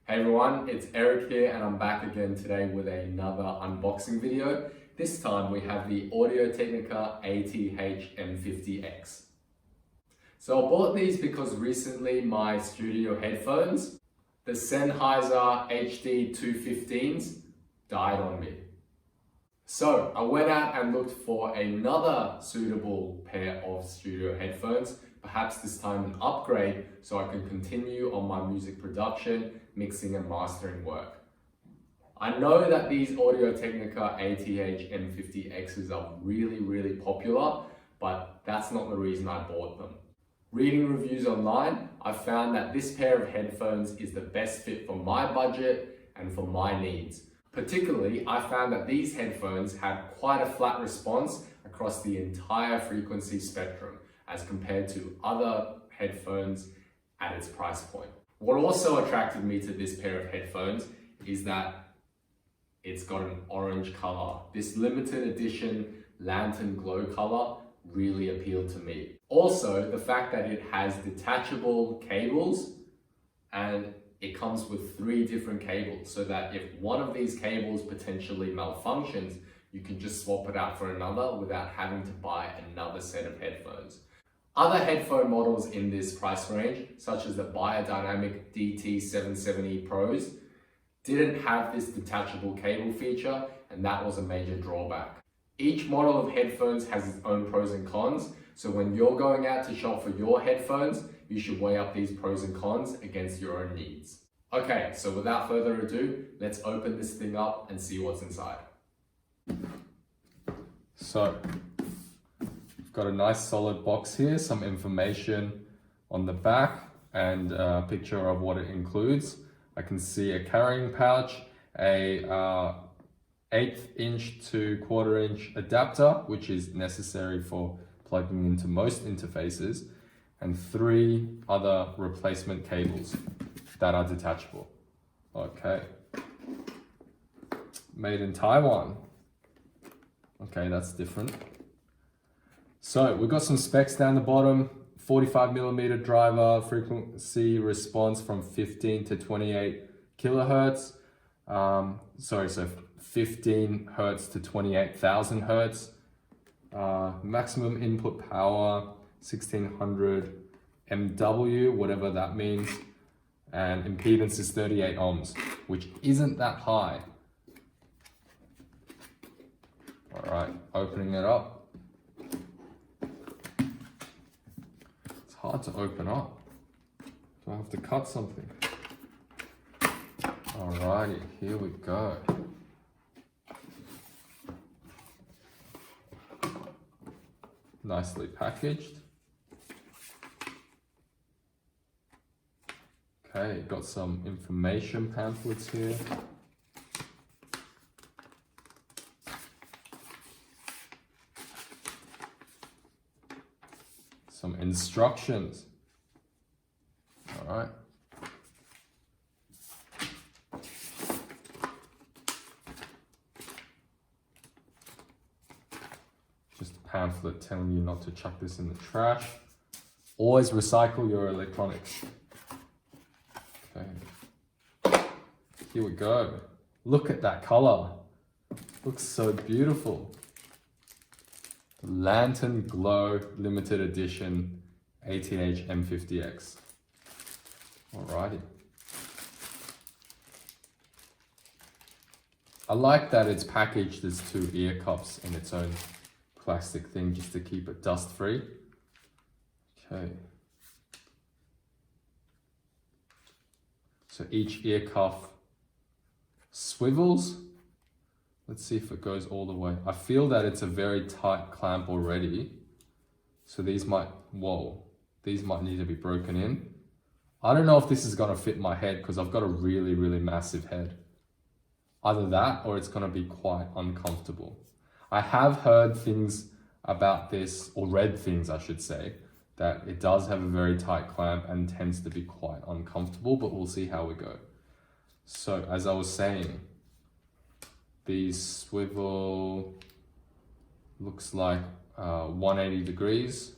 Hey everyone, it's Eric here and I'm back again today with another unboxing video. This time we have the Audio-Technica ATH-M50x. So I bought these because recently my studio headphones, the Sennheiser HD 215s, died on me. So I went out and looked for another suitable pair of studio headphones, perhaps this time an upgrade so I can continue on my music production, mixing and mastering work. I know that these Audio-Technica ATH-M50Xs are really popular, but that's not the reason I bought them. Reading reviews online, I found that this pair of headphones is the best fit for my budget and for my needs. Particularly, I found that these headphones had quite a flat response across the entire frequency spectrum as compared to other headphones at its price point. What also attracted me to this pair of headphones is that it's got an orange color. This limited edition lantern glow color really appealed to me. Also, the fact that it has detachable cables and it comes with 3 different cables so that if one of these cables potentially malfunctions, you can just swap it out for another without having to buy another set of headphones. Other headphone models in this price range, such as the Biodynamic DT770 Pros, didn't have this detachable cable feature, and that was a major drawback. Each model of headphones has its own pros and cons, so when you're going out to shop for your headphones, you should weigh up these pros and cons against your own needs. Okay, so without further ado, let's open this thing up and see what's inside. So, we've got a nice solid box here, some information on the back and a picture of what it includes. I can see a carrying pouch, a 1/8 inch to 1/4 inch adapter, which is necessary for plugging into most interfaces, and 3 other replacement cables that are detachable. Okay. Made in Taiwan. Okay, that's different. So we've got some specs down the bottom. 45mm driver, frequency response from 15 to 28 kilohertz. So 15 hertz to 28,000 hertz. Maximum input power, 1600 MW, whatever that means. And impedance is 38 ohms, which isn't that high. All right, opening it up. It's hard to open up. Do I have to cut something? Alrighty, here we go. Nicely packaged. Okay, got some information pamphlets here. Some instructions. All right. Just a pamphlet telling you not to chuck this in the trash. Always recycle your electronics. Okay. Here we go. Look at that color. Looks so beautiful. Lantern Glow Limited Edition ATH-M50x. Alrighty. I like that it's packaged as 2 ear cups in its own plastic thing just to keep it dust free. Okay. So each ear cuff swivels. Let's see if it goes all the way. I feel that it's a very tight clamp already. So these might need to be broken in. I don't know if this is gonna fit my head because I've got a really massive head. Either that or it's gonna be quite uncomfortable. I have heard things about this, or read things I should say, that it does have a very tight clamp and tends to be quite uncomfortable, but we'll see how we go. So as I was saying, these swivel, looks like 180 degrees.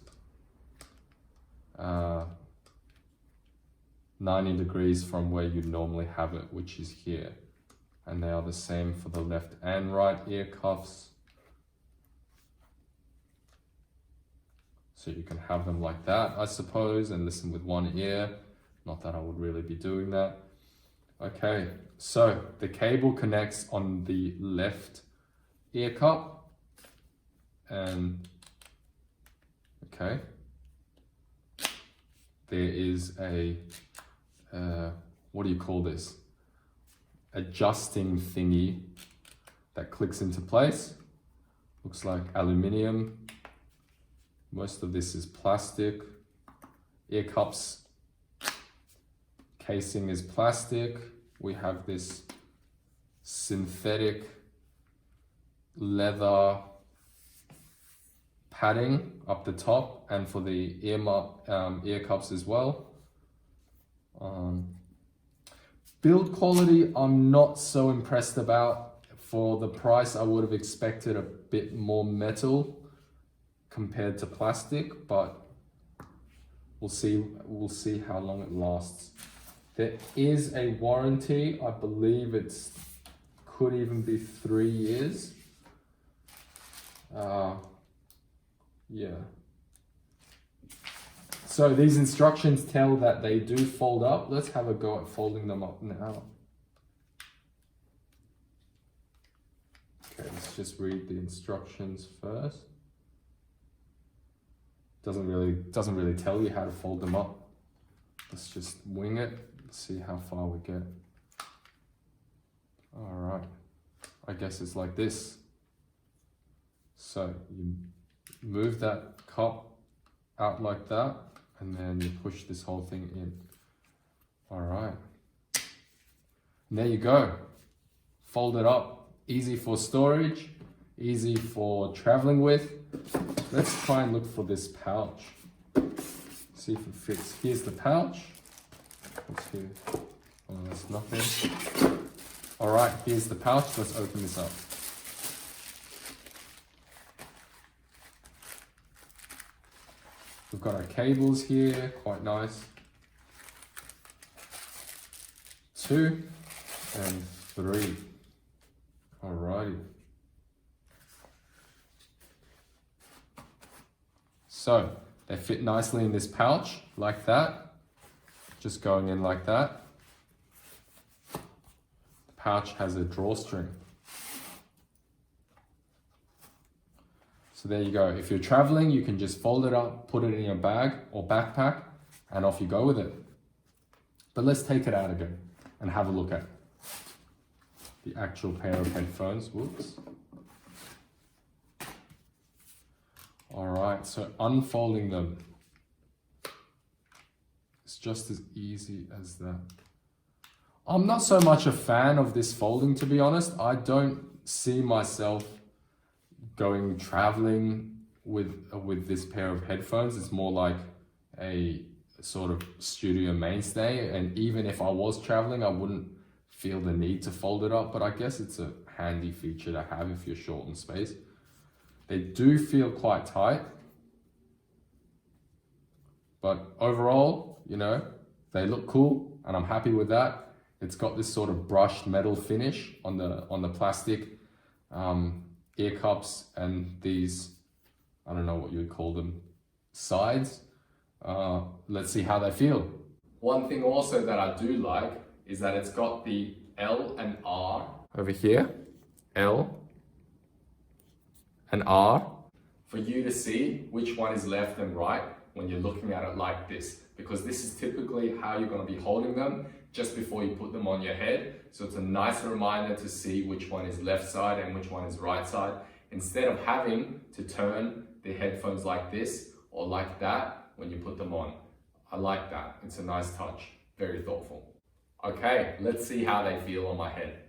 90 degrees from where you normally have it, which is here. And they are the same for the left and right ear cuffs. So you can have them like that, I suppose, and listen with one ear. Not that I would really be doing that. Okay, so the cable connects on the left ear cup. And, okay. There is a, what do you call this? Adjusting thingy that clicks into place. Looks like aluminium. Most of this is plastic. Ear cups casing is plastic. We have this synthetic leather padding up the top and for the ear cups as well. Build quality, I'm not so impressed about. For the price, I would have expected a bit more metal compared to plastic, but we'll see how long it lasts. There is a warranty. I believe it's could even be 3 years. Yeah. So these instructions tell that they do fold up. Let's have a go at folding them up now. Okay, let's just read the instructions first. Doesn't really tell you how to fold them up. Let's just wing it. Let's see how far we get. All right. I guess it's like this. So you move that cup out like that, and then you push this whole thing in. All right. And there you go. Fold it up. Easy for storage, easy for traveling with. Let's try and look for this pouch. See if it fits. Here's the pouch. What's here? Oh, there's nothing. All right, here's the pouch. Let's open this up. We've got our cables here, quite nice. 2 and 3. Alrighty. So they fit nicely in this pouch like that. Just going in like that. The pouch has a drawstring. So there you go. If you're traveling, you can just fold it up, put it in your bag or backpack, and off you go with it. But let's take it out again and have a look at the actual pair of headphones. Whoops. All right, so unfolding them. It's just as easy as that. I'm not so much a fan of this folding, to be honest. I don't see myself going traveling with this pair of headphones. It's more like a sort of studio mainstay, and even if I was traveling, I wouldn't feel the need to fold it up, but I guess it's a handy feature to have if you're short on space. They do feel quite tight, but overall, you know, they look cool and I'm happy with that. It's got this sort of brushed metal finish on the plastic ear cups and these, I don't know what you would call them, sides. Let's see how they feel. One thing also that I do like is that it's got the L and R over here, L and R, for you to see which one is left and right when you're looking at it like this, because this is typically how you're going to be holding them just before you put them on your head. So it's a nice reminder to see which one is left side and which one is right side, instead of having to turn the headphones like this or like that when you put them on. I like that. It's a nice touch. Very thoughtful. Okay, let's see how they feel on my head.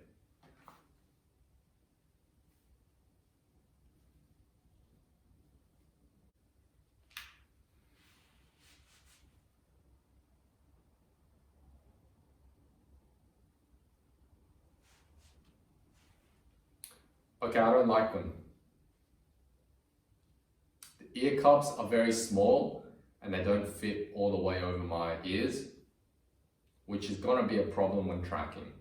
Okay, I don't like them. The ear cups are very small and they don't fit all the way over my ears. which is going to be a problem when tracking.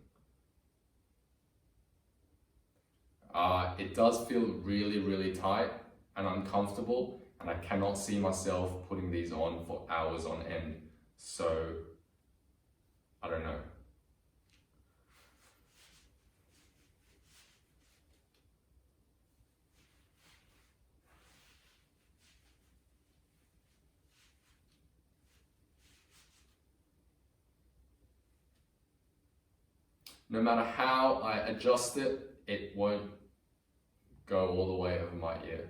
It does feel really, really tight and uncomfortable, and I cannot see myself putting these on for hours on end. So, I don't know. No matter how I adjust it, it won't go all the way over my ear.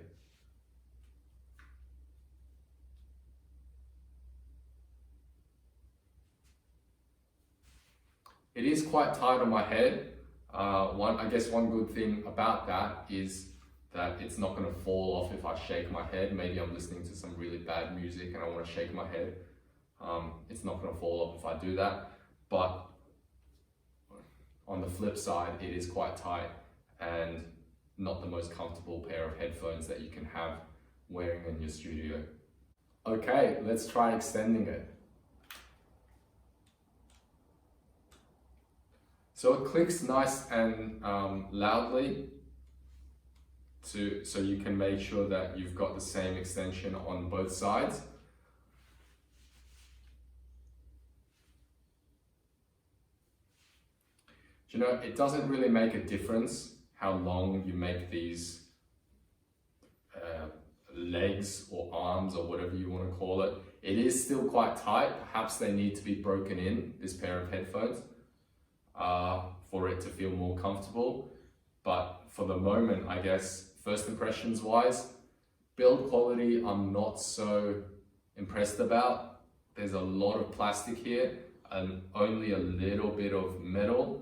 It is quite tight on my head. I guess one good thing about that is that it's not going to fall off if I shake my head. Maybe I'm listening to some really bad music and I want to shake my head. It's not going to fall off if I do that. But on the flip side, it is quite tight and not the most comfortable pair of headphones that you can have wearing in your studio. Okay, let's try extending it. So it clicks nice and loudly so you can make sure that you've got the same extension on both sides. You know, it doesn't really make a difference how long you make these legs or arms or whatever you want to call it. It is still quite tight. Perhaps they need to be broken in, this pair of headphones, for it to feel more comfortable. But for the moment, I guess, first impressions wise, build quality I'm not so impressed about. There's a lot of plastic here and only a little bit of metal.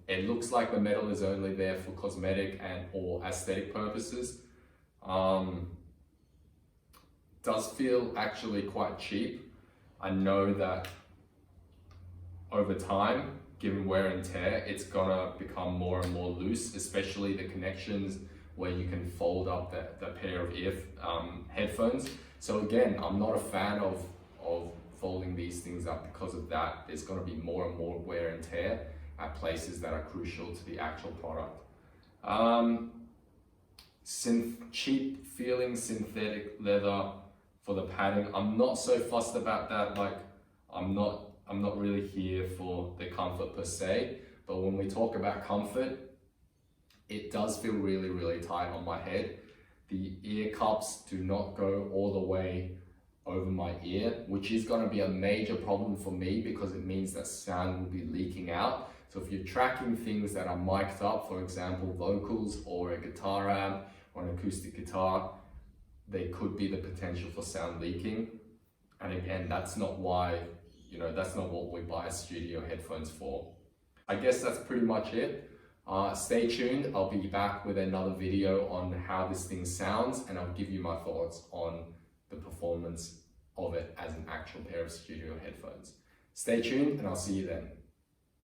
It looks like the metal is only there for cosmetic and or aesthetic purposes. Does feel actually quite cheap. I know that over time, given wear and tear, it's gonna become more and more loose, especially the connections where you can fold up the pair of headphones. So again, I'm not a fan of folding these things up because of that. There's gonna be more and more wear and tear at places that are crucial to the actual product. Cheap feeling synthetic leather for the padding. I'm not so fussed about that. Like, I'm not really here for the comfort per se, but when we talk about comfort, it does feel really, really tight on my head. The ear cups do not go all the way over my ear, which is going to be a major problem for me because it means that sound will be leaking out. So if you're tracking things that are mic'd up, for example, vocals or a guitar amp or an acoustic guitar, there could be the potential for sound leaking. And again, that's not why, that's not what we buy studio headphones for. I guess that's pretty much it. Stay tuned. I'll be back with another video on how this thing sounds, and I'll give you my thoughts on the performance of it as an actual pair of studio headphones. Stay tuned, and I'll see you then.